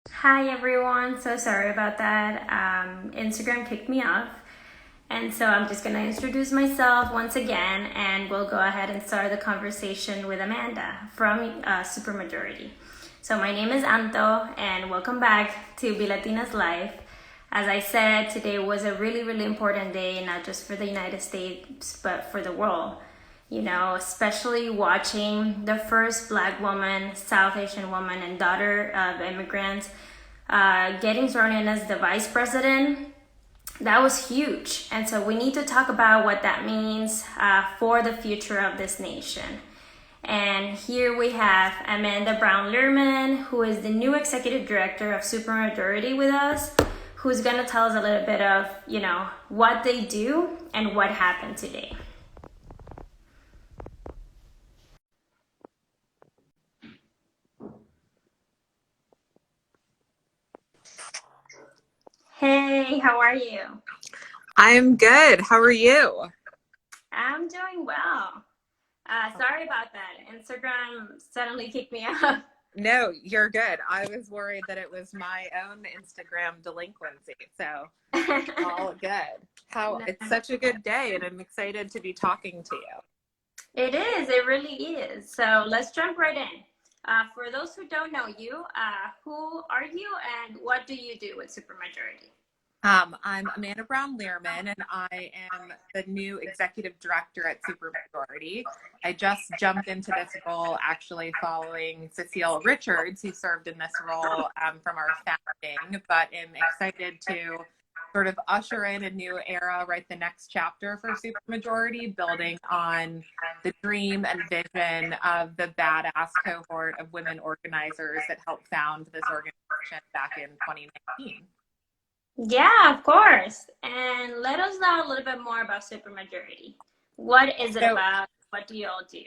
Hi everyone, so sorry about that. Instagram kicked me off, and so I'm just gonna introduce myself once again, and we'll go ahead and start the conversation with Amanda from Supermajority. So my name is Anto, and welcome back to Be Latina's Life. As I said, today was a really, really important day, not just for the United States, but for the world. You know, especially watching the first Black woman, South Asian woman, and daughter of immigrants getting sworn in as the vice president. That was huge. And so we need to talk about what that means for the future of this nation. And here we have Amanda Brown Lierman, who is the new executive director of Supermajority with us, who's going to tell us a little bit of, what they do and what happened today. Hey, how are you? I'm good. How are you? I'm doing well. Sorry about that. Instagram suddenly kicked me out. No, you're good. I was worried that it was my own Instagram delinquency. So all good. No. It's such a good day and I'm excited to be talking to you. It is, it really is. So let's jump right in. For those who don't know you, who are you and what do you do with Supermajority? I'm Amanda Brown Lierman and I am the new executive director at Supermajority. I just jumped into this role actually following Cecile Richards, who served in this role from our founding, but am excited to sort of usher in a new era, write the next chapter for Supermajority, building on the dream and vision of the badass cohort of women organizers that helped found this organization back in 2019. Yeah, of course. And let us know a little bit more about Supermajority. What is it So about? What do you all do?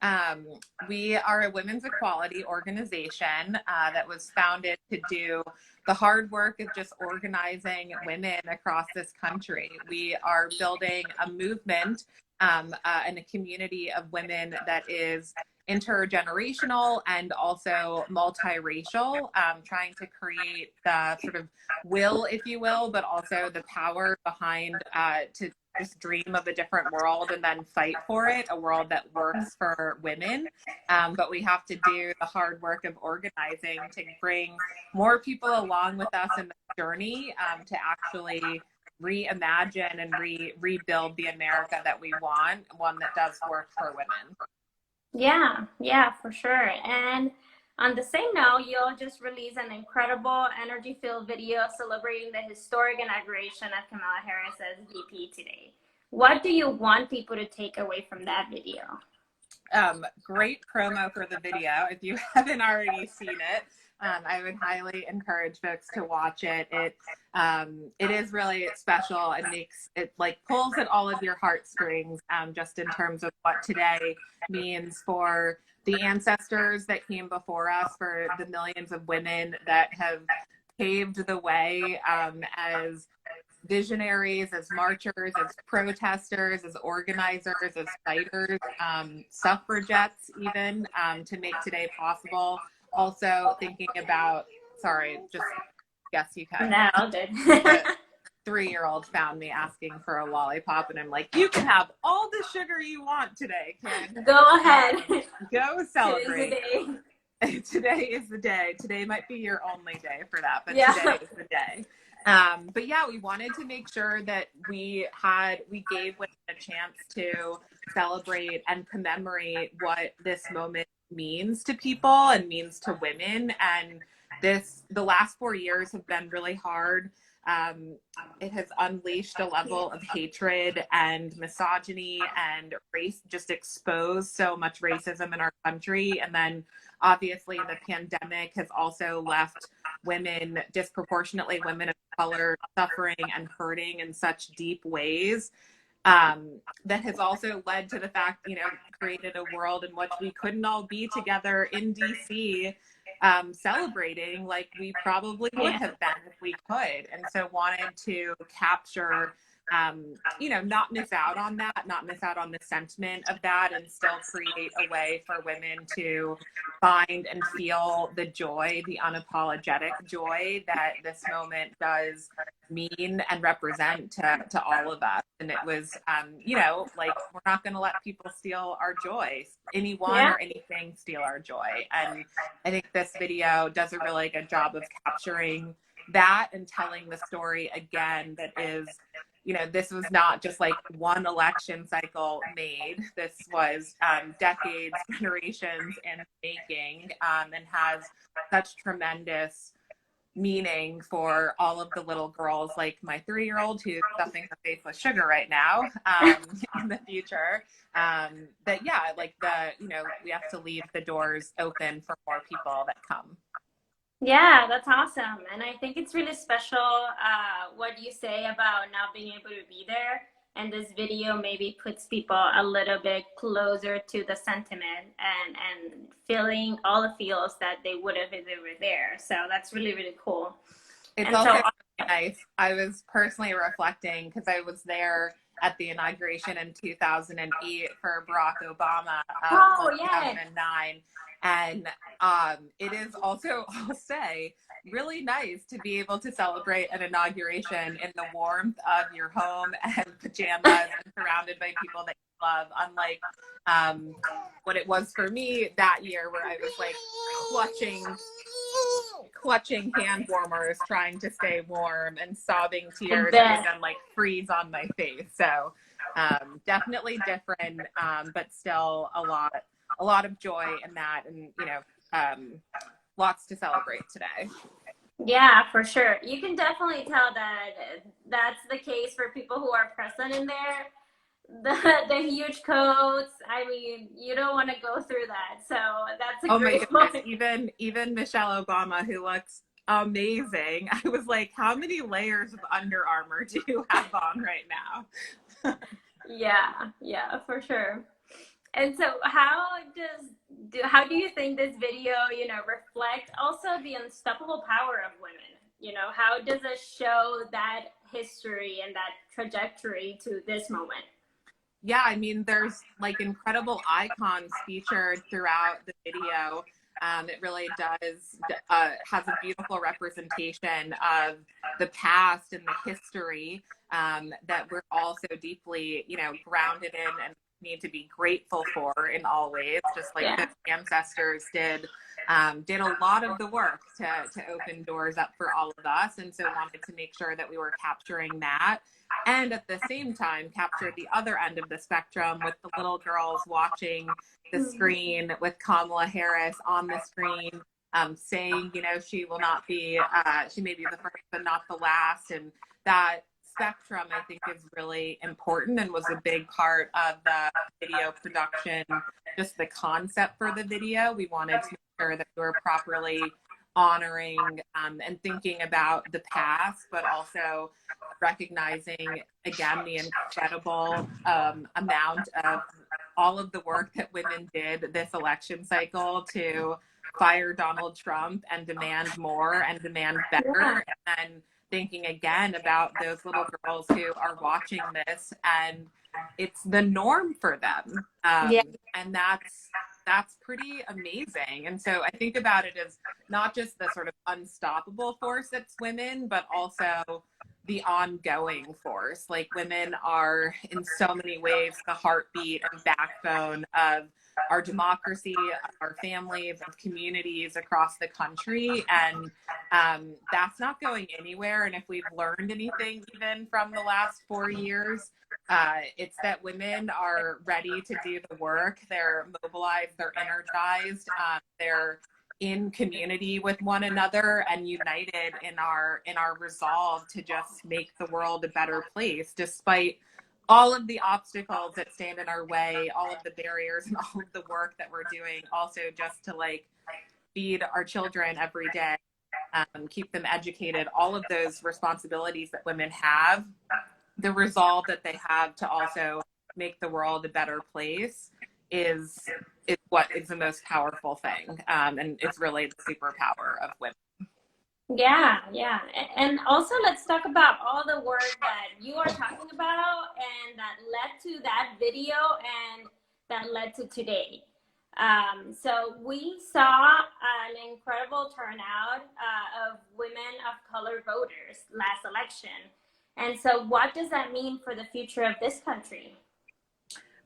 Um, we are a women's equality organization that was founded to do the hard work of just organizing women across this country. We are building a movement and a community of women that is intergenerational and also multiracial, trying to create the sort of will, if you will, but also the power behind to just dream of a different world and then fight for it, a world that works for women. But we have to do the hard work of organizing to bring more people along with us in the journey to actually reimagine and rebuild the America that we want, one that does work for women. Yeah, for sure. And on the same note, you'll just release an incredible energy-filled video celebrating the historic inauguration of Kamala Harris as VP today. What do you want people to take away from that video? Great promo for the video. If you haven't already seen it, I would highly encourage folks to watch it. It is really special and makes it like pulls at all of your heartstrings, just in terms of what today means for the ancestors that came before us, for the millions of women that have paved the way as visionaries, as marchers, as protesters, as organizers, as fighters, suffragettes, even to make today possible. Also thinking about, sorry, just guess you can. No, good. The 3-year-old found me asking for a lollipop, and I'm like, you can have all the sugar you want today, kid. Go ahead. Go Today's the celebrate. day. Today is the day. Today might be your only day for that, but Yeah. today is the day. But yeah, we wanted to make sure that we gave women a chance to celebrate and commemorate what this moment means to people and means to women. And the last 4 years have been really hard. It has unleashed a level of hatred and misogyny and race, just exposed so much racism in our country. And then obviously the pandemic has also left women, disproportionately women of color, suffering and hurting in such deep ways. That has also led to the fact, created a world in which we couldn't all be together in DC celebrating like we probably would have been if we could. And so wanted to capture not miss out on that, not miss out on the sentiment of that, and still create a way for women to find and feel the joy, the unapologetic joy that this moment does mean and represent to all of us. And it was, like, we're not going to let people steal our joy, anyone or anything steal our joy. And I think this video does a really good job of capturing that and telling the story again that is, this was not just like one election cycle made. This was decades, generations in making, and has such tremendous meaning for all of the little girls, like my 3-year-old who's stuffing her face with sugar right now, in the future. We have to leave the doors open for more people that come. Yeah, that's awesome. And I think it's really special what you say about not being able to be there. And this video maybe puts people a little bit closer to the sentiment and feeling all the feels that they would have if they were there. So that's really, really cool. It's also really nice. I was personally reflecting because I was there at the inauguration in 2008 for Barack Obama, 2009. And it is also, I'll say, really nice to be able to celebrate an inauguration in the warmth of your home and pajamas and surrounded by people that you love, unlike what it was for me that year, where I was like clutching hand warmers trying to stay warm and sobbing tears and then like freeze on my face. So definitely different, but still a lot of joy in that, and lots to celebrate today. Yeah, for sure. You can definitely tell that that's the case for people who are present in there. The huge coats. I mean, you don't want to go through that. So that's a great point. Even Michelle Obama, who looks amazing. I was like, how many layers of Under Armour do you have on right now? Yeah, for sure. And so how do you think this video, reflect also the unstoppable power of women? How does it show that history and that trajectory to this moment? Yeah, I mean, there's like incredible icons featured throughout the video. It really does has a beautiful representation of the past and the history that we're all so deeply, grounded in and need to be grateful for in all ways, just like the ancestors did a lot of the work to open doors up for all of us. And so wanted to make sure that we were capturing that. And at the same time, capture the other end of the spectrum with the little girls watching the screen with Kamala Harris on the screen, saying, she will not be, she may be the first, but not the last. And that spectrum, I think, is really important and was a big part of the video production, just the concept for the video. We wanted to make sure that we were properly honoring and thinking about the past, but also recognizing, again, the incredible amount of all of the work that women did this election cycle to fire Donald Trump and demand more and demand better. And thinking again about those little girls who are watching this and it's the norm for them. And that's pretty amazing. And so I think about it as not just the sort of unstoppable force that's women, but also the ongoing force. Like, women are in so many ways the heartbeat and backbone of our democracy, our families, of communities across the country. And that's not going anywhere. And if we've learned anything even from the last 4 years, it's that women are ready to do the work. They're mobilized, they're energized, they're in community with one another and united in our resolve to just make the world a better place, despite all of the obstacles that stand in our way, all of the barriers and all of the work that we're doing, also just to like feed our children every day, keep them educated, all of those responsibilities that women have, the resolve that they have to also make the world a better place is what is the most powerful thing. And it's really the superpower of women. Yeah. And also, let's talk about all the work that you are talking about and that led to that video and that led to today. So we saw an incredible turnout of women of color voters last election. And so, what does that mean for the future of this country?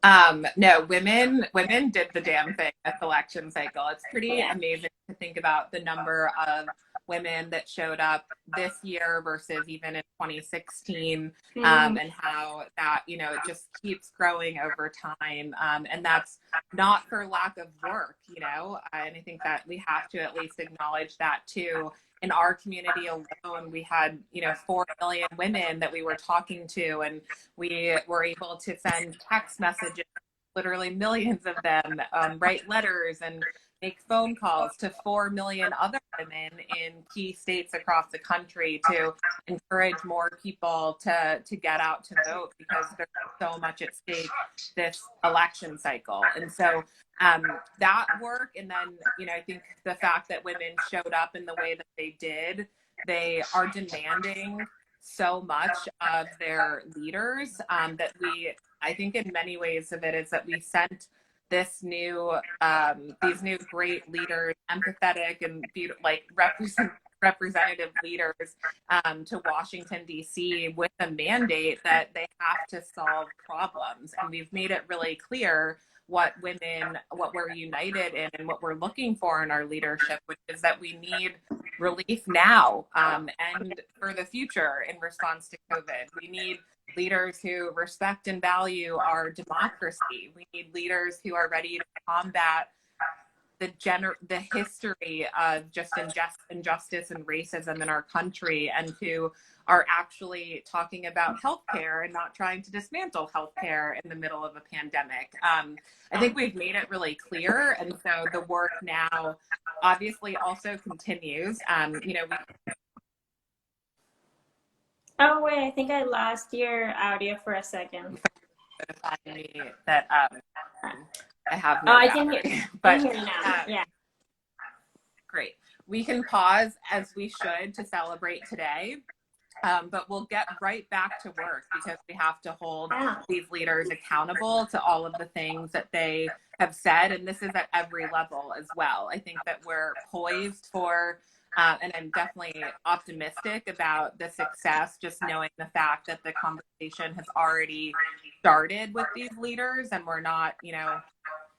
No, women did the damn thing this election cycle. It's pretty Yeah. amazing to think about the number of women that showed up this year versus even in 2016, Mm-hmm. and how that, it just keeps growing over time. And that's not for lack of work, and I think that we have to at least acknowledge that too. In our community alone, we had, 4 million women that we were talking to, and we were able to send text messages, literally millions of them, write letters and make phone calls to 4 million other women in key states across the country to encourage more people to get out to vote, because there's so much at stake this election cycle. And so that work, and then, I think the fact that women showed up in the way that they did, they are demanding so much of their leaders, that I think in many ways of it is that we sent this new, these new great leaders, empathetic and beautiful, like representative leaders, to Washington, D.C. with a mandate that they have to solve problems. And we've made it really clear what we're united in and what we're looking for in our leadership, which is that we need relief now, and for the future in response to COVID. We need leaders who respect and value our democracy. We need leaders who are ready to combat the history of just injustice and racism in our country, and who are actually talking about healthcare and not trying to dismantle healthcare in the middle of a pandemic. I think we've made it really clear, and so the work now obviously also continues. Oh, wait, I think I lost your audio for a second. That I have Oh, no I battery. can hear you now. Yeah. Great. We can pause as we should to celebrate today, but we'll get right back to work, because we have to hold these leaders accountable to all of the things that they have said. And this is at every level as well. I think that we're poised for, and I'm definitely optimistic about the success, just knowing the fact that the conversation has already started with these leaders, and we're not,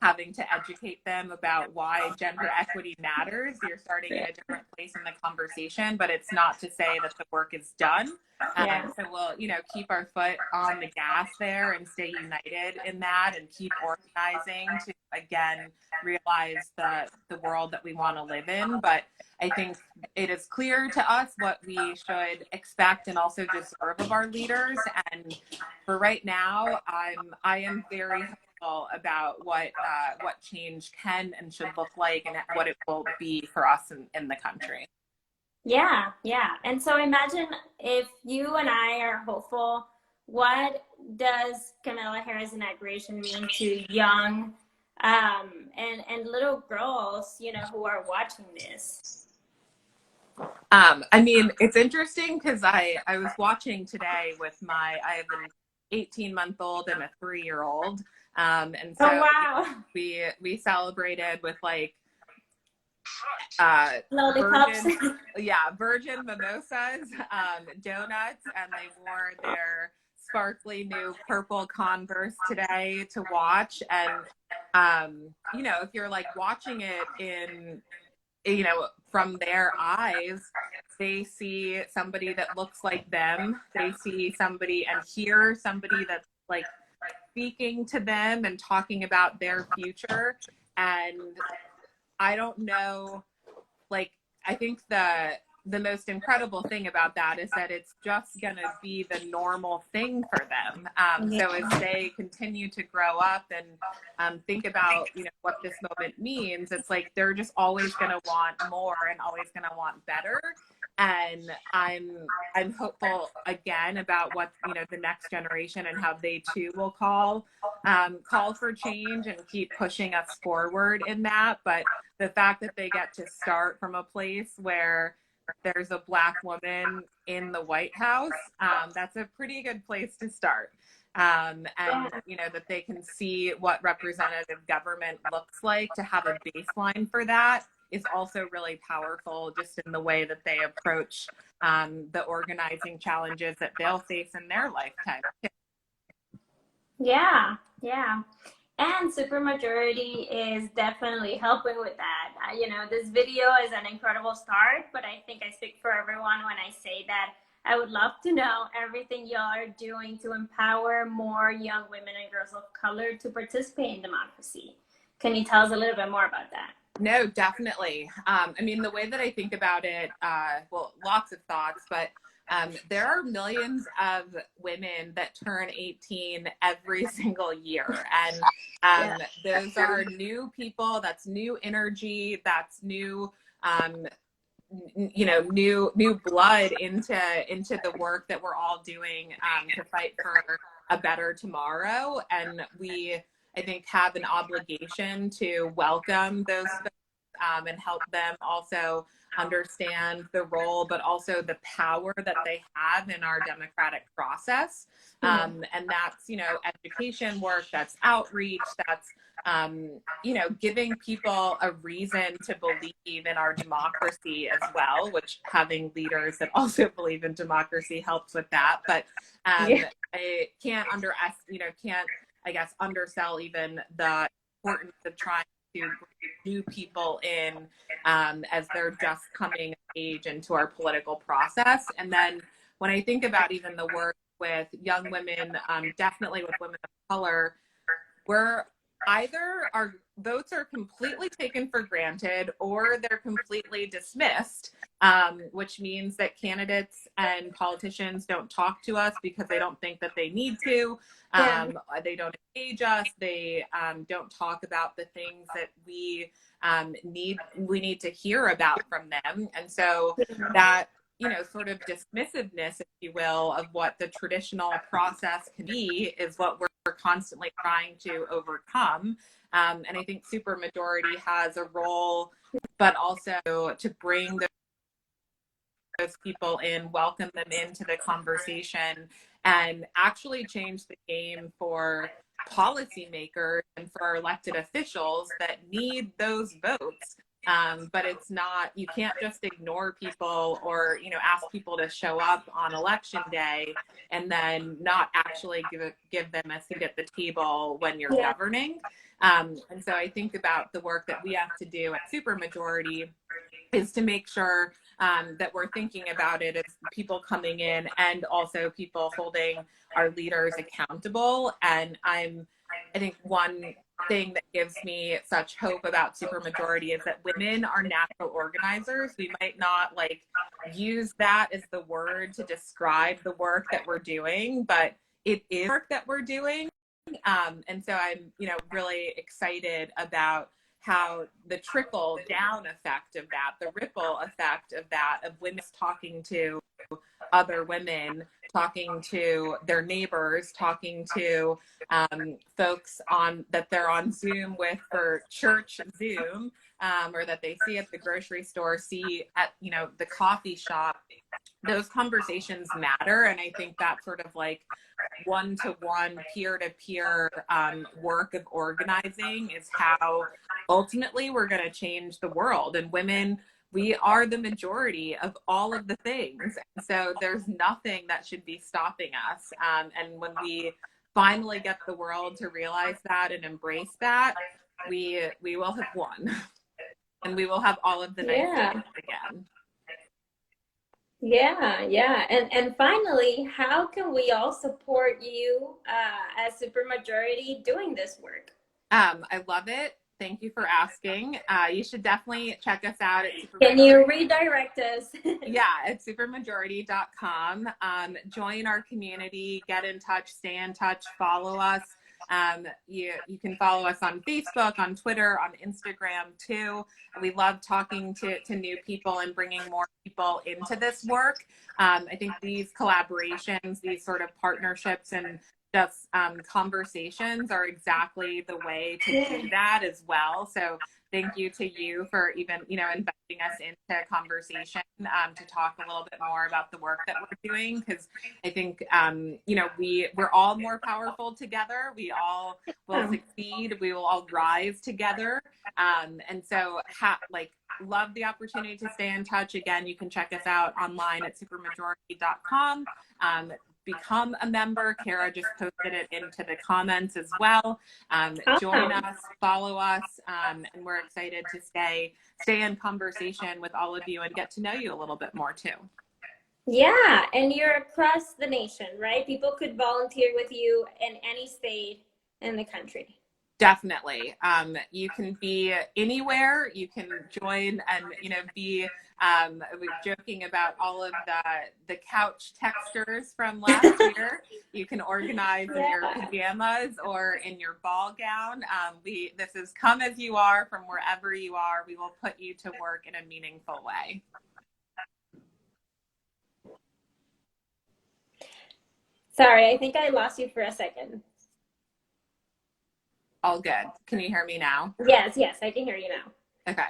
having to educate them about why gender equity matters. You're starting at a different place in the conversation, but it's not to say that the work is done. So we'll, keep our foot on the gas there and stay united in that, and keep organizing to, again, realize the world that we want to live in. But I think it is clear to us what we should expect and also deserve of our leaders. And for right now, I am very hopeful about what change can and should look like, and what it will be for us in the country. Yeah. And so imagine if you and I are hopeful, what does Kamala Harris' inauguration mean to young and little girls, who are watching this? I mean, it's interesting because I was watching today with I have an 18-month-old and a 3-year-old. And so oh, wow. we celebrated with lollipops. virgin mimosas, donuts, and they wore their sparkly new purple Converse today to watch. And if you're watching it in, from their eyes, they see somebody that looks like them. They see somebody and hear somebody that's speaking to them and talking about their future. And I don't know, I think the most incredible thing about that is that it's just going to be the normal thing for them. So as they continue to grow up and think about, what this moment means, it's they're just always going to want more and always going to want better. And I'm hopeful again about what, the next generation and how they too will call for change and keep pushing us forward in that. But the fact that they get to start from a place where there's a Black woman in the White House, that's a pretty good place to start. And you know, that they can see what representative government looks like, to have a baseline for that is also really powerful, just in the way that they approach the organizing challenges that they'll face in their lifetime. Yeah, yeah. And Supermajority is definitely helping with that. This video is an incredible start, but I think I speak for everyone when I say that I would love to know everything y'all are doing to empower more young women and girls of color to participate in democracy. Can you tell us a little bit more about that? No, definitely. I mean, the way that I think about it, well, lots of thoughts, but there are millions of women that turn 18 every single year. And those are new people, that's new energy, that's new, new blood into the work that we're all doing to fight for a better tomorrow. And we, I think, have an obligation to welcome those folks, and help them also understand the role, but also the power that they have in our democratic process. And that's, education work, that's outreach, that's, giving people a reason to believe in our democracy as well, which having leaders that also believe in democracy helps with that. But I can't undersell even the importance of trying to bring new people in as they're just coming of age into our political process. And then when I think about even the work with young women, definitely with women of color, we're either our votes are completely taken for granted or they're completely dismissed, which means that candidates and politicians don't talk to us because they don't think that they need to. They don't engage us. They don't talk about the things that we need to hear about from them. And so that, sort of dismissiveness, if you will, of what the traditional process can be is what we're constantly trying to overcome. And I think Supermajority has a role, but also to bring those people in, welcome them into the conversation, and actually change the game for policymakers and for our elected officials that need those votes. But it's not, you can't just ignore people or, ask people to show up on election day and then not actually give them a seat at the table when you're governing. And so I think about the work that we have to do at Supermajority is to make sure that we're thinking about it as people coming in and also people holding our leaders accountable. And I think one thing that gives me such hope about Supermajority is that women are natural organizers. We might not use that as the word to describe the work that we're doing, but it is work that we're doing. And so I'm, really excited about how the trickle down effect of that, the ripple effect of that, of women talking to other women, talking to their neighbors, talking to folks that they're on Zoom with for church Zoom, or that they see at the grocery store, see at, the coffee shop. Those conversations matter. And I think that sort of one-to-one, peer-to-peer work of organizing is how ultimately we're going to change the world. And women, we are the majority of all of the things. And so there's nothing that should be stopping us. And when we finally get the world to realize that and embrace that, we will have won. And we will have all of the nice things again. And finally, how can we all support you as Supermajority doing this work? I love it. Thank you for asking. You should definitely check us out at Can you redirect us? At supermajority.com. Join our community, get in touch, stay in touch, follow us. You can follow us on Facebook, on Twitter, on Instagram too. We love talking to new people and bringing more people into this work. I think these collaborations, these sort of partnerships and just conversations are exactly the way to do that as well. So thank you to you for even, inviting us into conversation to talk a little bit more about the work that we're doing. Because I think, we're all more powerful together. We all will succeed. We will all rise together. And so, love the opportunity to stay in touch. Again, you can check us out online at supermajority.com. Become a member. Kara just posted it into the comments as well. Join us, follow us, and we're excited to stay in conversation with all of you and get to know you a little bit more too. Yeah, and you're across the nation, right? People could volunteer with you in any state in the country. Definitely. You can be anywhere. You can join and, be we're joking about all of the couch texters from last year. You can organize in your pajamas or in your ball gown. This is come as you are from wherever you are. We will put you to work in a meaningful way. Sorry, I think I lost you for a second. All good. Can you hear me now? Yes, I can hear you now. Okay.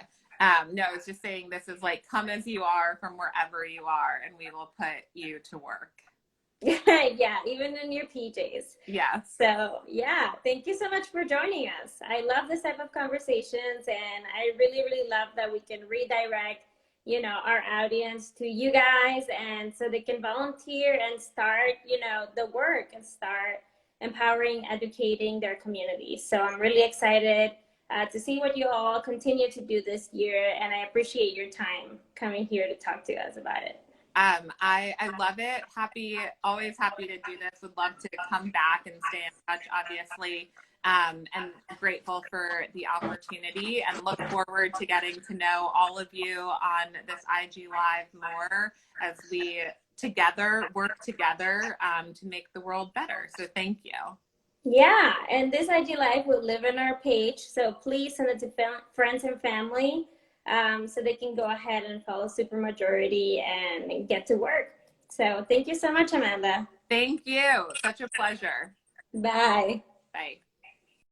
No, I was just saying this is like come as you are from wherever you are, and we will put you to work. Yeah, even in your PJs. Yeah. So yeah, thank you so much for joining us. I love this type of conversations, and I really, really love that we can redirect, our audience to you guys, and so they can volunteer and start, the work and start empowering, educating their communities. So I'm really excited to see what you all continue to do this year, and I appreciate your time coming here to talk to us about it. I love it. Always happy to do this. Would love to come back and stay in touch, obviously. And grateful for the opportunity and look forward to getting to know all of you on this IG Live more as we work together to make the world better. So thank you. Yeah, and this IG Live will live on our page, so please send it to friends and family so they can go ahead and follow Supermajority and get to work. So thank you so much, Amanda. Thank you. Such a pleasure. Bye. Bye.